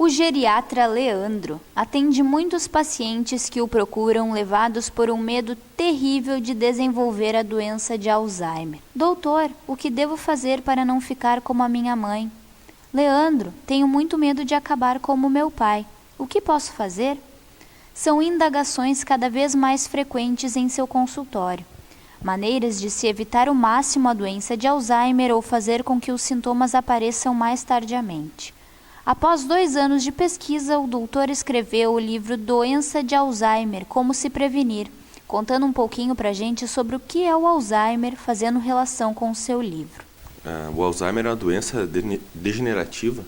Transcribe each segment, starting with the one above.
geriatra Leandro atende muitos pacientes que o procuram levados por um medo terrível de desenvolver a doença de Alzheimer. Doutor, o que devo fazer para não ficar como a minha mãe? Leandro, tenho muito medo de acabar como meu pai. O que posso fazer? São indagações cada vez mais frequentes em seu consultório. Maneiras de se evitar ao máximo a doença de Alzheimer ou fazer com que os sintomas apareçam mais tardiamente. Após 2 anos de pesquisa, o doutor escreveu o livro Doença de Alzheimer, Como se Prevenir, contando um pouquinho pra gente sobre o que é o Alzheimer, fazendo relação com o seu livro. O Alzheimer é uma doença degenerativa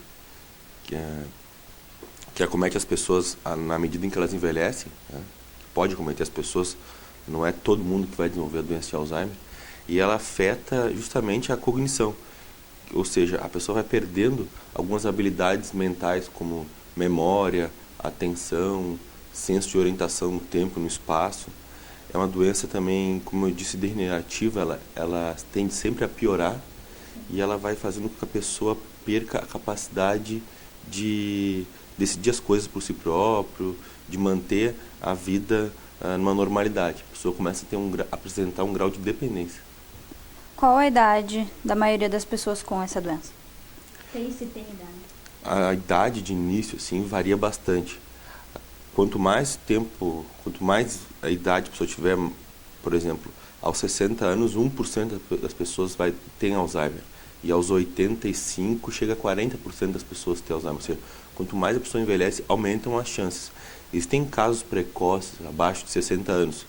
que acomete as pessoas na medida em que elas envelhecem, né? Pode acometer as pessoas, não é todo mundo que vai desenvolver a doença de Alzheimer, e ela afeta justamente a cognição. Ou seja, a pessoa vai perdendo algumas habilidades mentais como memória, atenção, senso de orientação no tempo e no espaço. É uma doença também, como eu disse, degenerativa, ela tende sempre a piorar e ela vai fazendo com que a pessoa perca a capacidade de decidir as coisas por si próprio, de manter a vida numa normalidade. A pessoa começa a apresentar um grau de dependência. Qual a idade da maioria das pessoas com essa doença? Tem idade? A idade de início assim, varia bastante. Quanto mais a idade a pessoa tiver, por exemplo, aos 60 anos, 1% das pessoas ter Alzheimer. E aos 85, chega a 40% das pessoas ter Alzheimer. Ou seja, quanto mais a pessoa envelhece, aumentam as chances. Existem casos precoces, abaixo de 60 anos.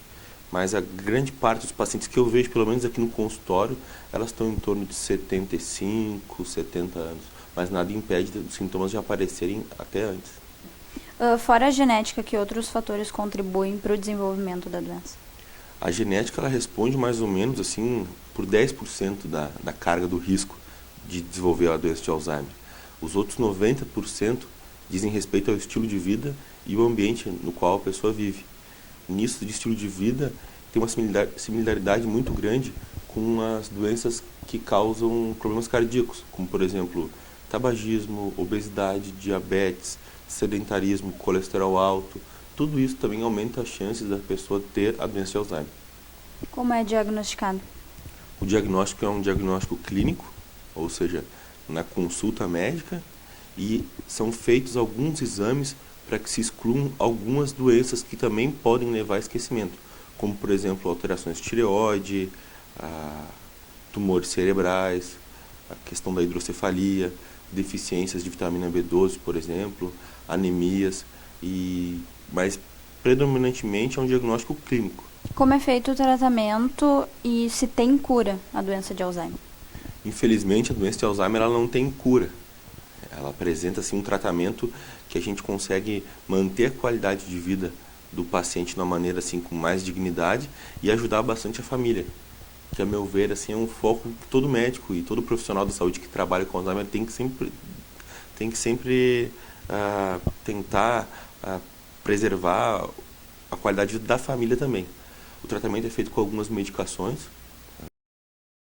Mas a grande parte dos pacientes que eu vejo, pelo menos aqui no consultório, elas estão em torno de 75, 70 anos. Mas nada impede dos sintomas de aparecerem até antes. Fora a genética, que outros fatores contribuem para o desenvolvimento da doença? A genética ela responde mais ou menos assim, por 10% da carga do risco de desenvolver a doença de Alzheimer. Os outros 90% dizem respeito ao estilo de vida e o ambiente no qual a pessoa vive. Nisso de estilo de vida tem uma similaridade muito grande com as doenças que causam problemas cardíacos, como por exemplo tabagismo, obesidade, diabetes, sedentarismo, colesterol alto. Tudo isso também aumenta as chances da pessoa ter a doença de Alzheimer. Como é diagnosticado? O diagnóstico é um diagnóstico clínico, ou seja, na consulta médica, e são feitos alguns exames para que se excluam algumas doenças que também podem levar a esquecimento, como por exemplo alterações de tireoide, tumores cerebrais, a questão da hidrocefalia, deficiências de vitamina B12, por exemplo, anemias, mas predominantemente é um diagnóstico clínico. Como é feito o tratamento e se tem cura a doença de Alzheimer? Infelizmente, a doença de Alzheimer ela não tem cura. Ela apresenta assim, um tratamento que a gente consegue manter a qualidade de vida do paciente de uma maneira assim, com mais dignidade e ajudar bastante a família. Que, a meu ver, assim, é um foco que todo médico e todo profissional da saúde que trabalha com Alzheimer tem que sempre tentar preservar a qualidade da família também. O tratamento é feito com algumas medicações,